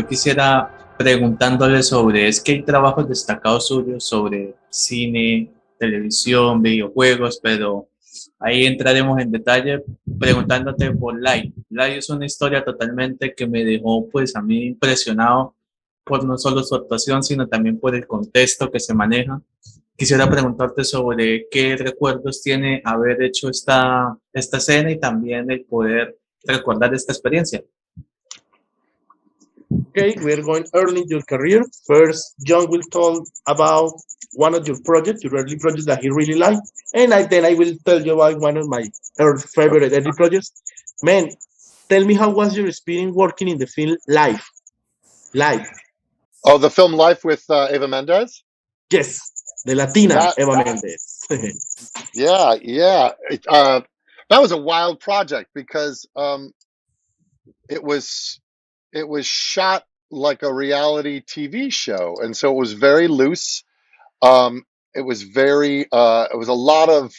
yo quisiera preguntándole sobre, es que hay trabajos destacados suyos sobre cine, televisión, videojuegos, pero ahí entraremos en detalle preguntándote por Light. Light es una historia totalmente que me dejó pues a mí impresionado por no solo su actuación, sino también por el contexto que se maneja. Quisiera preguntarte sobre qué recuerdos tiene haber hecho esta escena y también el poder recordar esta experiencia. Okay, we're going early in your career. First, Jhon will talk about one of your projects, your early projects that he really liked, and then I will tell you about one of my favorite early projects. Man, tell me how was your experience working in the film Life? Life. Oh, the film Life with Eva Mendes? Yes, the Latina Eva Mendes. Yeah. That was a wild project because it was shot like a reality TV show, and so it was very loose. It was a lot of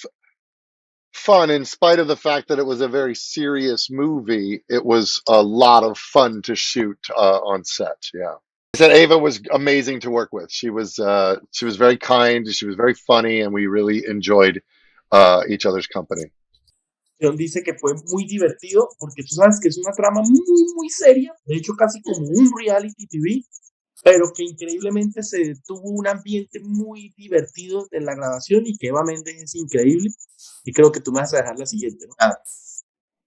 fun in spite of the fact that it was a very serious movie. It was a lot of fun to shoot on set. Yeah. I said Ava was amazing to work with. She was very kind, she was very funny, and we really enjoyed each other's company. Jhon dice que fue muy divertido porque tú sabes que es una trama muy seria, de hecho casi como un reality TV, pero que increíblemente tuvo un ambiente muy divertido en la grabación y que Eva Mendes es increíble. Y creo que tú me vas a dejar la siguiente, ¿no?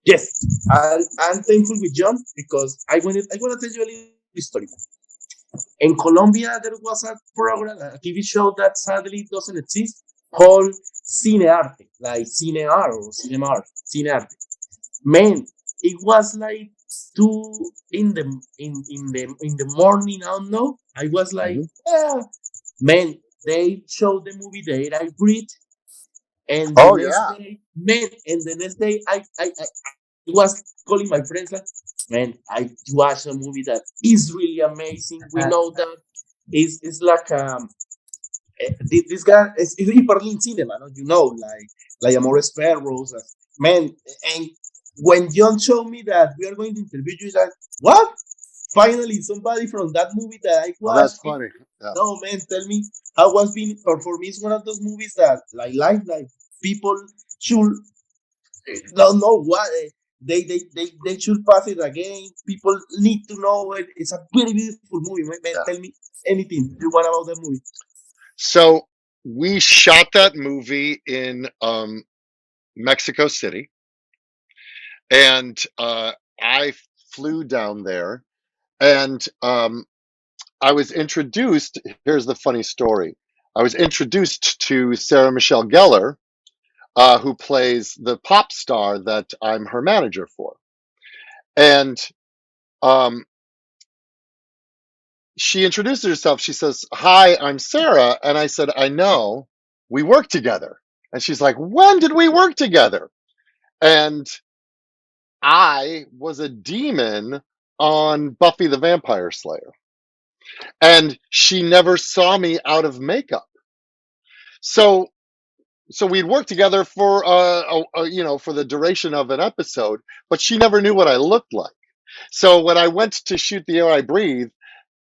Yes, I'm thankful with Jhon because I want to tell you a little story. In Colombia, there was a program, a TV show that sadly doesn't exist, called Cinearte, like Cinear or Cinemar, Cinearte. Man, it was like 2 in the morning. I don't know. I was like, man. They showed the movie The Air I Breathe, and the next day, I was calling my friends like, man, I watched a movie that is really amazing. We know that it's like this guy is Berlin cinema, no? You know, like Amores Perros, man. And when Jhon showed me that we are going to interview you, like, what? Finally, somebody from that movie that I watched. Oh, that's funny. Yeah. No, man, tell me how was being. For me, it's one of those movies that like people should don't know what they should pass it again. People need to know it. It's a very beautiful movie. Man, tell me anything you want about that movie. So we shot that movie in Mexico City, and I flew down there, and I was introduced. Here's the funny story. I was introduced to Sarah Michelle Gellar, who plays the pop star that I'm her manager for. And she introduced herself. She says, "Hi, I'm Sarah." And I said, "I know. We work together." And she's like, "When did we work together?" And I was a demon on Buffy the Vampire Slayer. And she never saw me out of makeup. So we'd worked together for for the duration of an episode, but she never knew what I looked like. So when I went to shoot The Air I Breathe,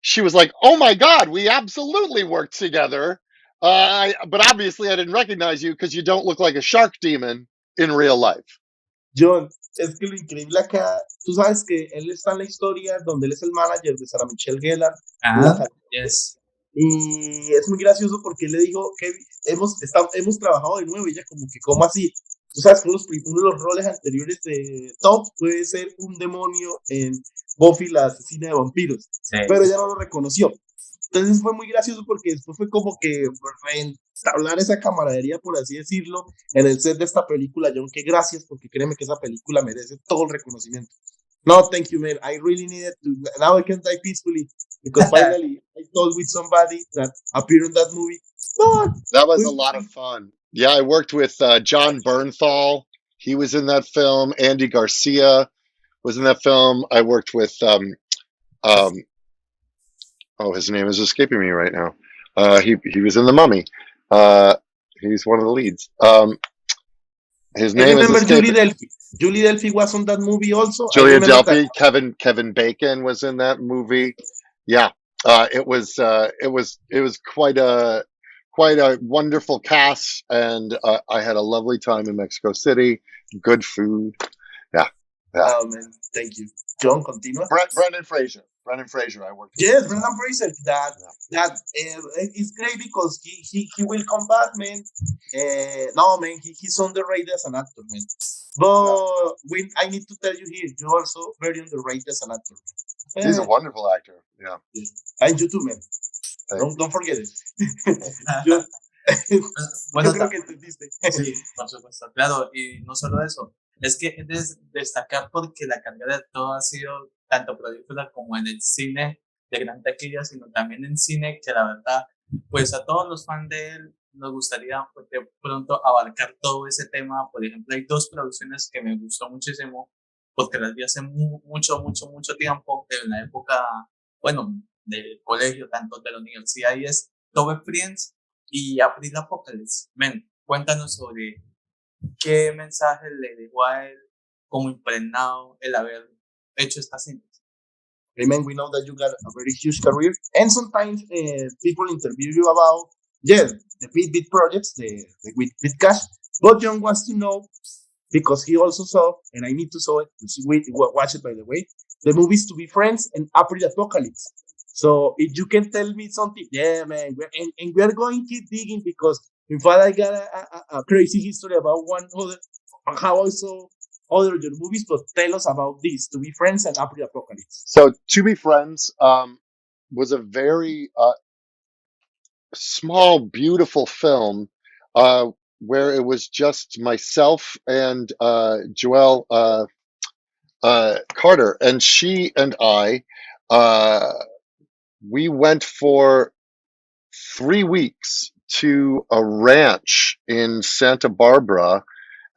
she was like, "Oh my God, we absolutely worked together. But obviously I didn't recognize you because you don't look like a shark demon in real life." Jhon, es que lo increíble acá, tú sabes que él está en la historia donde él es el manager de Sarah Michelle Gellar. Yes. Y es muy gracioso porque él le dijo que hemos trabajado de nuevo y ella como que, ¿cómo así? Tú sabes que uno de los roles anteriores de Todd puede ser un demonio en Buffy la asesina de vampiros, pero ella no lo reconoció. Entonces fue muy gracioso porque después fue como que entablar esa camaradería, por así decirlo, en el set de esta película. Jhon, que gracias, porque créeme que esa película merece todo el reconocimiento. No, thank you, man. I really needed to. Now I can die peacefully because finally I talked with somebody that appeared in that movie. That was a lot of fun. Yeah, I worked with Jon Bernthal. He was in that film. Andy Garcia was in that film. I worked with his name is escaping me right now. He was in The Mummy. He's one of the leads. His name is Julie Delphi. Julie Delphi was on that movie also. Julia Delphi. Kevin Bacon was in that movie. Yeah, it was quite a wonderful cast, and I had a lovely time in Mexico City. Good food. Yeah, yeah. Man, thank you. John, continua. Brendan Fraser. I worked with Yes, him as Brendan well. Fraser. That is great because he will come back, man. No, man, he's underrated as an actor, man. Yeah, But I need to tell you here, you're also very underrated as an actor. he's a Eh, wonderful actor. Yeah, and you too, man. thank you. Don't forget it. yo, yo Bueno, creo que entendiste. sí, por supuesto, claro, y no solo eso, es que es destacar porque la carrera de todo ha sido tanto película como en el cine de gran taquilla, sino también en cine que la verdad, pues a todos los fans de él nos gustaría pues, de pronto abarcar todo ese tema. Por ejemplo, hay dos producciones que me gustó muchísimo porque las vi hace mucho tiempo, en la época, bueno, del colegio, tanto de la universidad, y es Tobe Friends y Apocalypse. Men, cuéntanos sobre qué mensaje le dejó a él como impregnado el haber hecho esta cintas. Hey, man, we know that you got a very huge career, and sometimes people interview you about, yeah, the big projects, with cash. But John wants to know, because he also saw, and I need to saw it, watch it by the way, the movies To Be Friends and Apocalypse. So if you can tell me something, yeah, man, and we are going to keep digging because in fact I got a crazy history about one other, how I saw other your movies, but tell us about this To Be Friends and Apocalypse. So, To Be Friends was a very small, beautiful film where it was just myself and Joelle Carter, and she and I. Uh, we went for 3 weeks to a ranch in Santa Barbara,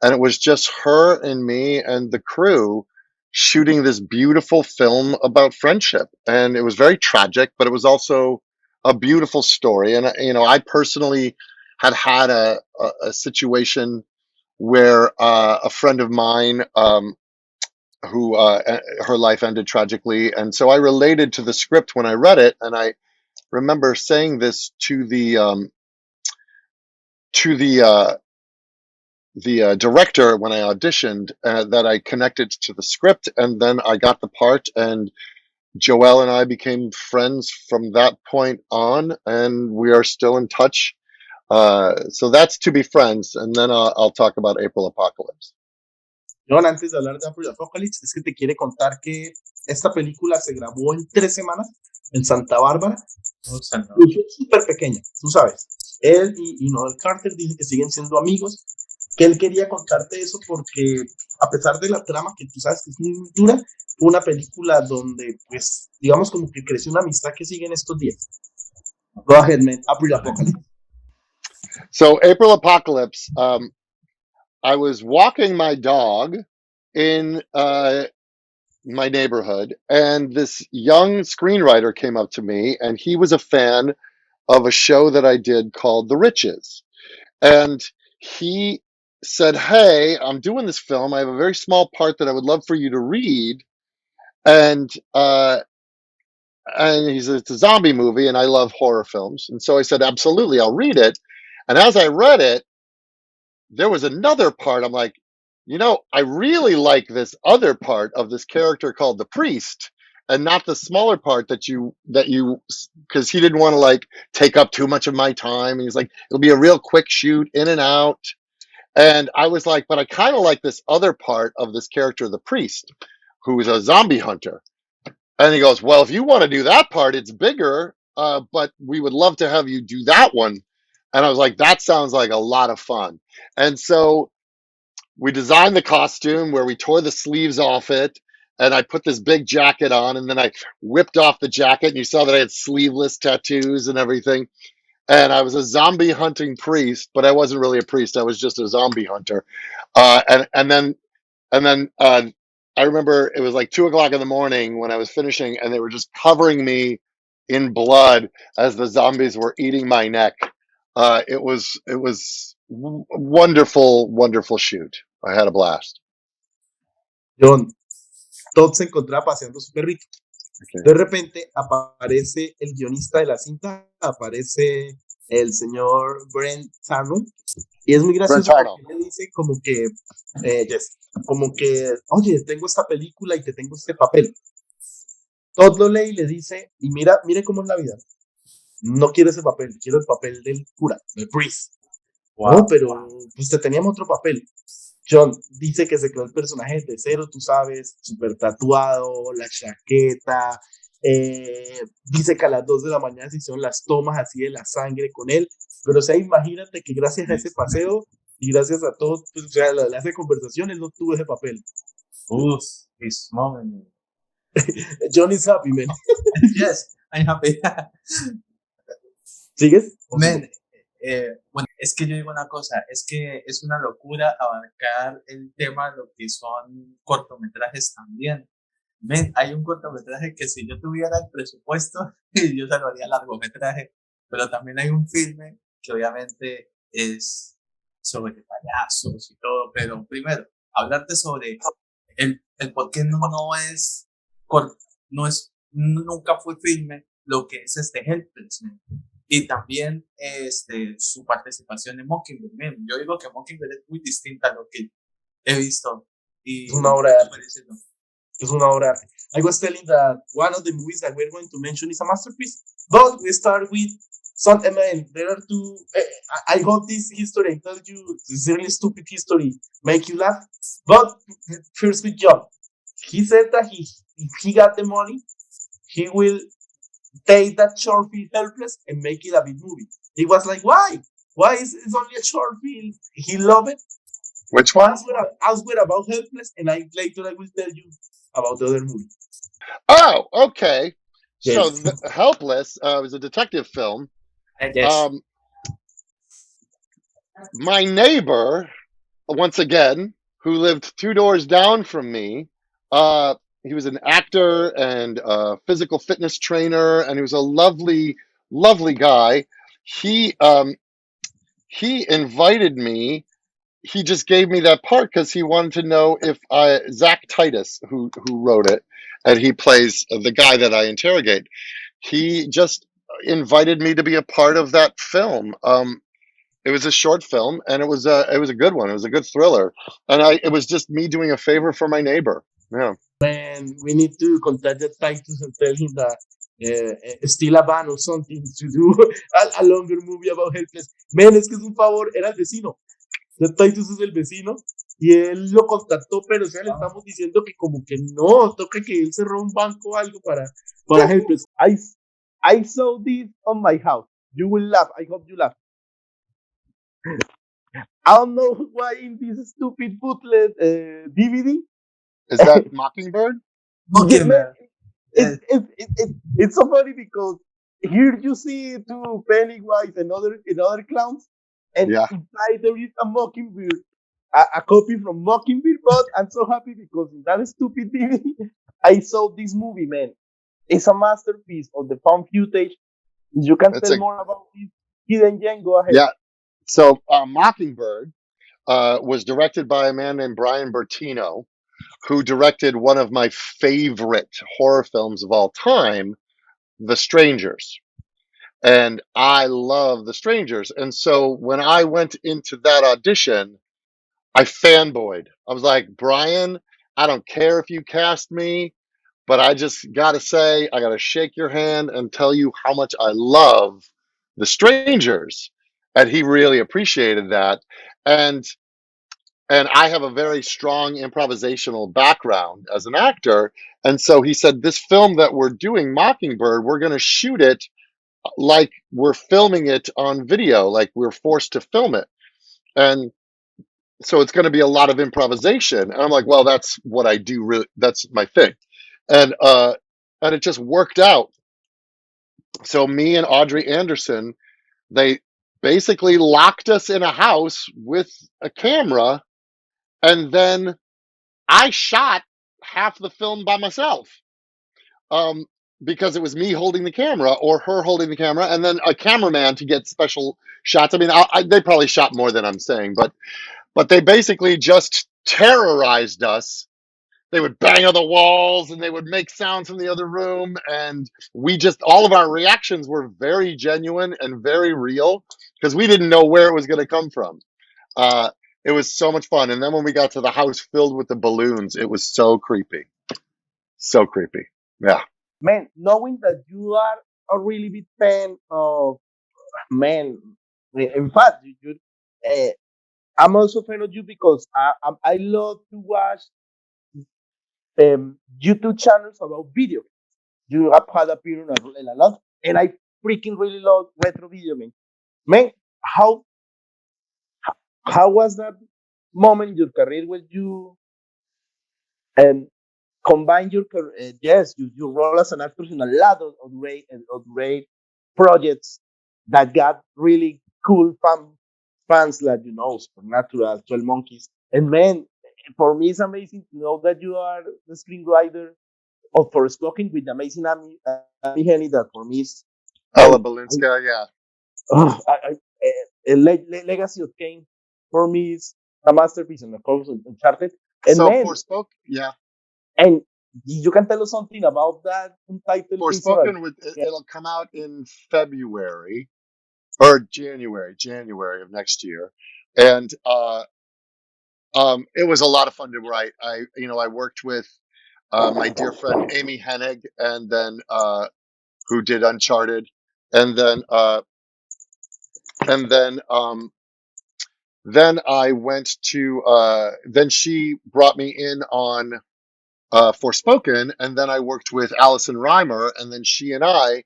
and it was just her and me and the crew shooting this beautiful film about friendship. And it was very tragic, but it was also a beautiful story. And I personally had a situation where a friend of mine who her life ended tragically, and so I related to the script when I read it, and I remember saying this to the director when I auditioned, that I connected to the script, and then I got the part, and Joelle and I became friends from that point on, and we are still in touch. So that's To Be Friends, and then I'll talk about April Apocalypse. John, antes de hablar de Apocalypse, es que te quiere contar que esta película se grabó en 3 semanas en Santa Bárbara. Súper pequeña, tú sabes. Él y Noel Carter dicen que siguen siendo amigos, que él quería contarte eso porque a pesar de la trama que tú sabes que es muy dura, fue una película donde, pues, digamos como que creció una amistad que sigue en estos días. Go ahead, man. Apocalypse. So April Apocalypse, I was walking my dog in my neighborhood, and this young screenwriter came up to me, and he was a fan of a show that I did called The Riches. And he said, "Hey, I'm doing this film. I have a very small part that I would love for you to read." And he said, "It's a zombie movie, and I love horror films." And so I said, "Absolutely, I'll read it." And as I read it, there was another part. I'm like, I really like this other part of this character called the priest, and not the smaller part because he didn't want to like take up too much of my time. And he's like, it'll be a real quick shoot in and out. And I was like, but I kind of like this other part of this character, the priest, who is a zombie hunter. And he goes, well, if you want to do that part, it's bigger, but we would love to have you do that one. And I was like, that sounds like a lot of fun. And so we designed the costume where we tore the sleeves off it, and I put this big jacket on, and then I whipped off the jacket, and you saw that I had sleeveless tattoos and everything. And I was a zombie hunting priest, but I wasn't really a priest. I was just a zombie hunter. And then I remember it was like 2 o'clock in the morning when I was finishing, and they were just covering me in blood as the zombies were eating my neck. It was wonderful shoot. I had a blast. John, Todd se encontraba paseando su perrito. Okay. De repente aparece el guionista de la cinta, aparece el señor Brent Tarnum, y es muy gracioso Brentano. porque él dice como que, yes, como que, oye, tengo esta película y te tengo este papel. Todd lo lee y le dice, y mira, mire cómo es la vida. No quiero ese papel, quiero el papel del cura, del priest. Wow. No, pero pues te teníamos otro papel. Jhon dice que se creó el personaje de cero, tú sabes, súper tatuado, la chaqueta. Dice que a las 2 de la mañana se hicieron las tomas así de la sangre con él. Pero o sea, imagínate que gracias a ese paseo y gracias a todo, pues, o sea, esa conversación, él no tuvo ese papel. He's smiling. Jhon is happy, man. Yes, I'm happy. ¿Sigues? Man, bueno, es que yo digo una cosa, es que es una locura abarcar el tema de lo que son cortometrajes también. Men, hay un cortometraje que si yo tuviera el presupuesto, yo se lo haría largometraje, pero también hay un filme que obviamente es sobre payasos y todo, pero primero, hablarte sobre el por qué no es, no es, nunca fue filme lo que es este Helpless, man. Y también su participación en Mockingbird. Man, yo digo que Mockingbird es muy distinta a lo que he visto. Y Es una obra de arte. Es una obra de arte. I was telling that one of the movies that we're going to mention is a masterpiece, but we start with some, man, there are two, I hope this history, I told you, this really stupid history, make you laugh, but first with Jhon. He said that if he got the money, he will take that short film Helpless and make it a big movie. He was like, why? Why is it's only a short film? He loved it. Which one? Ask about Helpless, and later I will tell you about the other movie. Oh, okay. Yes. So Helpless was a detective film. Yes. My neighbor, once again, who lived 2 doors down from me, he was an actor and a physical fitness trainer, and he was a lovely, lovely guy. He invited me. He just gave me that part because he wanted to know if Zach Titus, who wrote it, and he plays the guy that I interrogate. He just invited me to be a part of that film. It was a short film, and it was a good one. It was a good thriller, and it was just me doing a favor for my neighbor. Yeah. And we need to contact the Titus and tell him that still a ban or something to do a longer movie about Helpless. Man, es que es un favor, era el vecino. The Titus es el vecino y él lo contactó, pero o sea, le estamos diciendo que como que no, toca que él cerró un banco o algo para Helpless. I saw this on my house. You will laugh. I hope you laugh. I don't know why in this stupid bootleg DVD. Is that Mockingbird? Mockingbird. It's so funny because here you see two Pennywise and other clowns, and inside there is a Mockingbird, a copy from Mockingbird. But I'm so happy because in that stupid DVD, I saw this movie, man. It's a masterpiece of the found footage. You can tell more about this hidden gem. Go ahead. Yeah. So Mockingbird was directed by a man named Brian Bertino, who directed one of my favorite horror films of all time, The Strangers. And I love The Strangers. And so when I went into that audition, I fanboyed. I was like, Brian, I don't care if you cast me, but I just got to say, I got to shake your hand and tell you how much I love The Strangers. And he really appreciated that. And I have a very strong improvisational background as an actor. And so he said, this film that we're doing, Mockingbird, we're going to shoot it like we're filming it on video, like we're forced to film it. And so it's going to be a lot of improvisation. And I'm like, well, that's what I do. Really, that's my thing. And it just worked out. So me and Audrey Anderson, they basically locked us in a house with a camera, and then I shot half the film by myself, because it was me holding the camera or her holding the camera, and then a cameraman to get special shots. I mean, they probably shot more than I'm saying, but they basically just terrorized us they would bang on the walls and they would make sounds from the other room, and we just all of our reactions were very genuine and very real because we didn't know where it was going to come from. Uh, it was so much fun, and then when we got to the house filled with the balloons, it was so creepy, so creepy. Yeah. Man, knowing that you are a really big fan of, man, in fact, uh, I'm also a fan of you because I love to watch YouTube channels about video. You have had appeared in a lot, and I freaking really love retro video, man. Man, how how was that moment in your career when you um, combine your yes, you role as an actor in a lot of great projects that got really cool fans like Supernatural, 12 Monkeys, and man, for me it's amazing to know that you are the screenwriter of Forspoken with the amazing Amy Henny that for me is Ella oh, Balinska, yeah. Legacy of Kane for me is a masterpiece and of course Uncharted, and So man, Forspoken, yeah. and you can tell us something about that untitled piece of art. Forspoken it'll come out in February or January of next year, and it was a lot of fun to write. I worked with my dear friend Amy Hennig, and then who did Uncharted, and then I went to then she brought me in on Forspoken, and then I worked with Alison Reimer, and then she and I,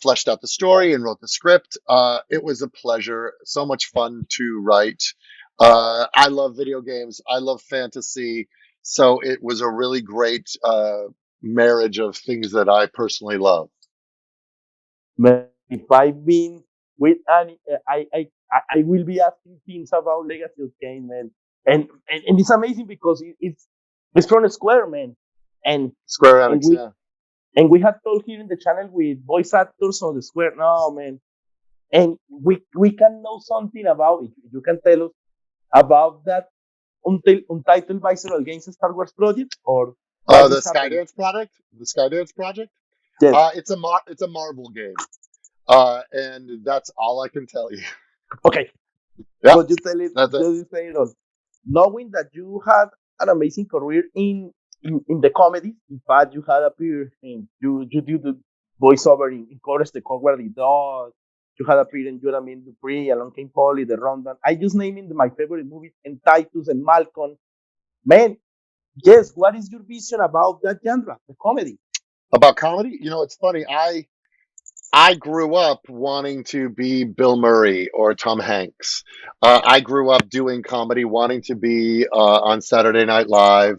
fleshed out the story and wrote the script. It was a pleasure, so much fun to write. I love video games, I love fantasy, so it was a really great marriage of things that I personally love. Man, if I've been with Annie, I will be asking things about Legacy of Kane, man. And it's amazing because it's from Square, man. And Square and Enix, we yeah. and we had talked here in the channel with voice actors on the Square now, man. And we can know something about it. You can tell us about that untitled Visceral Games Star Wars project or what The is happening. Skydance project. Yes. It's a Marvel game, and that's all I can tell you. Okay. Yeah, But you tell it, that's it. just say it all. Knowing that you had an amazing career in the comedy, in fact, you had appeared in you did the voiceover in Courage the Cowardly Dog. You had appeared in You're Mean Dupree, Along Came Polly, The Rundown. I just naming my favorite movies, and Titus and Malcolm. Man, yes. What is your vision about that genre, the comedy? About comedy, it's funny. I grew up wanting to be Bill Murray or Tom Hanks. I grew up doing comedy, wanting to be on Saturday Night Live.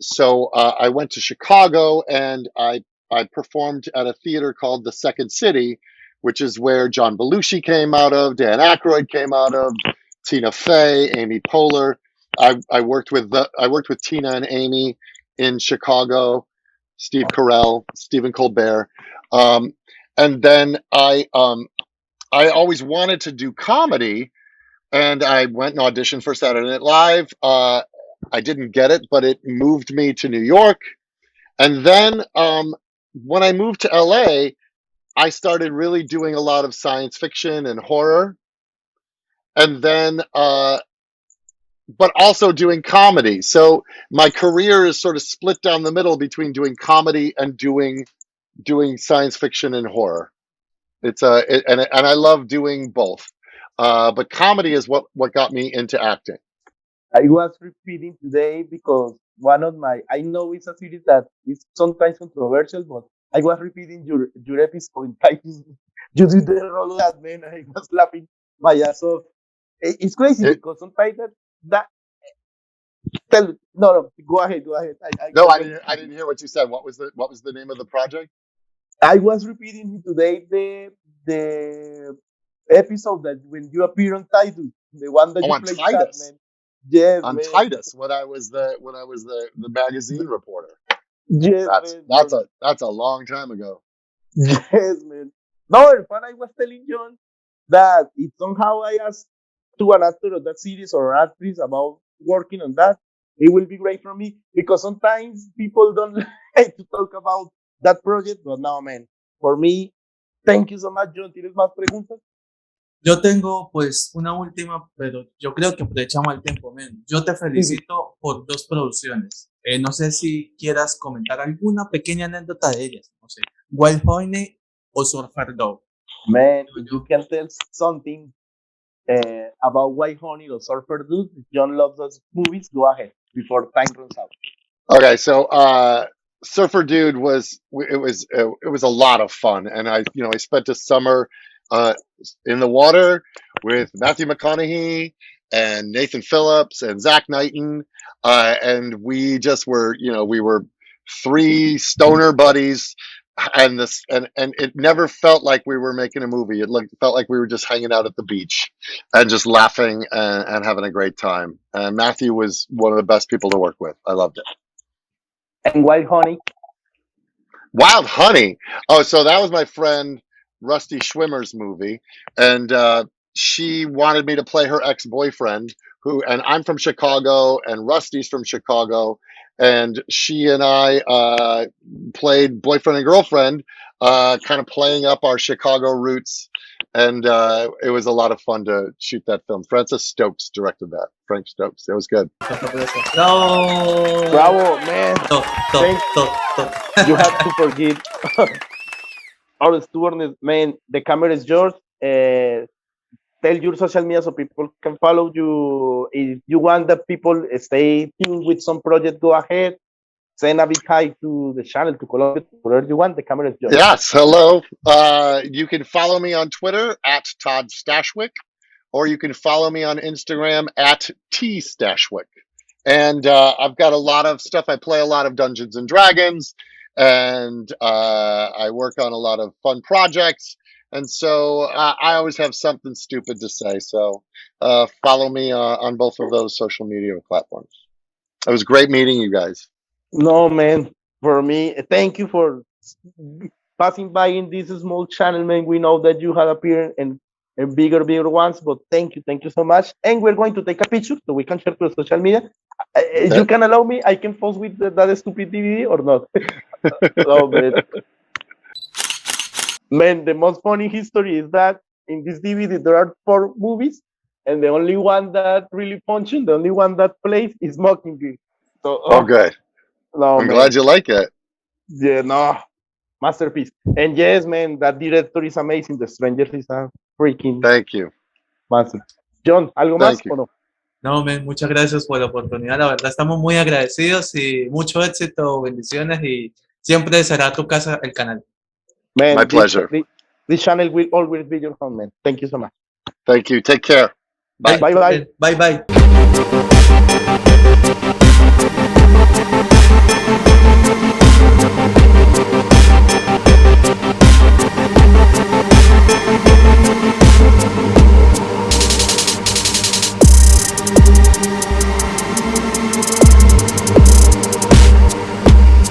So I went to Chicago, and I performed at a theater called the Second City, which is where John Belushi came out of, Dan Aykroyd came out of, Tina Fey, Amy Poehler. I worked with Tina and Amy in Chicago, Steve Carell, Stephen Colbert, um, and then I always wanted to do comedy, and I went and auditioned for Saturday Night Live. I didn't get it, but it moved me to New York. And then when I moved to LA, I started really doing a lot of science fiction and horror. And then, but also doing comedy. So my career is sort of split down the middle between doing comedy and doing science fiction and horror. And I love doing both. But comedy is what got me into acting. I was repeating today because one of my I know it's a series that is sometimes controversial, but I was repeating your episode in Titus. You did the role of that man. I was laughing my ass off. It's crazy It, because sometimes that tell no, go ahead. no, I I wait. didn't hear what you said. What was the name of the project? I was repeating today the episode that when you appear on Titus, the one that Oh, you on play chat, Titus. man. Yes, On man. Titus, when I was the magazine reporter. Yes, That's man. that's a that's a long time ago. Yes, man. No, in fact, I was telling John that if somehow I asked to an actor of that series or an actress about working on that, it will be great for me because sometimes people don't like to talk about that project, but no, man. For me, thank you so much, John. ¿Tienes más preguntas? Yo tengo pues una última, pero yo creo que aprovechamos el tiempo, men. Yo te felicito por 2 producciones. No sé si quieras comentar alguna pequeña anécdota de ellas. No sé, Wild Honey o Surfer Dog. Man, if you can tell something about White Honey or Surfer Dude, John loves those movies, go ahead before time runs out. Okay, so Surfer Dude was a lot of fun, and I spent a summer in the water with Matthew McConaughey and Nathan Phillips and Zach Knighton, and we just were we were 3 stoner buddies, and it never felt like we were making a movie. It felt like we were just hanging out at the beach and just laughing and having a great time. And Matthew was one of the best people to work with. I loved it. And Wild Honey? Wild Honey. Oh, so that was my friend Rusty Schwimmer's movie, and she wanted me to play her ex-boyfriend, and I'm from Chicago, and Rusty's from Chicago, and she and I played boyfriend and girlfriend, kind of playing up our Chicago roots, and it was a lot of fun to shoot that film. Francis Stokes directed that. Frank Stokes. It was good. Bravo, Bravo, man. You have to forgive our stewardess, man. The camera is yours. Tell your social media so people can follow you. If you want that people stay tuned with some project, go ahead. Send a big hi to the channel, to Colombia, whatever you want. The camera is yours. Yes, hello. You can follow me on Twitter at Todd Stashwick, or you can follow me on Instagram at T Stashwick. And I've got a lot of stuff. I play a lot of Dungeons and Dragons, and I work on a lot of fun projects. And so I always have something stupid to say. So follow me on both of those social media platforms. It was great meeting you guys. No, man. For me, thank you for passing by in this small channel, man. We know that you have appeared in bigger ones, but thank you so much. And we're going to take a picture so we can share to the social media. You can allow me, I can pose with that stupid DVD or not? No, man. Man, the most funny history is that in this DVD there are 4 movies, and the only one that really punches, the only one that plays is Mockingbird. So, oh, good. No, I'm glad you like it. Yeah, no, masterpiece. And yes, man, that director is amazing. The Strangers is a freaking. Thank you. Master. John, ¿algo más o no? No, man, muchas gracias por la oportunidad. La verdad, estamos muy agradecidos y mucho éxito, bendiciones, y siempre será tu casa el canal. Man, my pleasure. This channel will always be your home, man. Thank you so much. Thank you. Take care. Bye. Bye. Bye. Bye.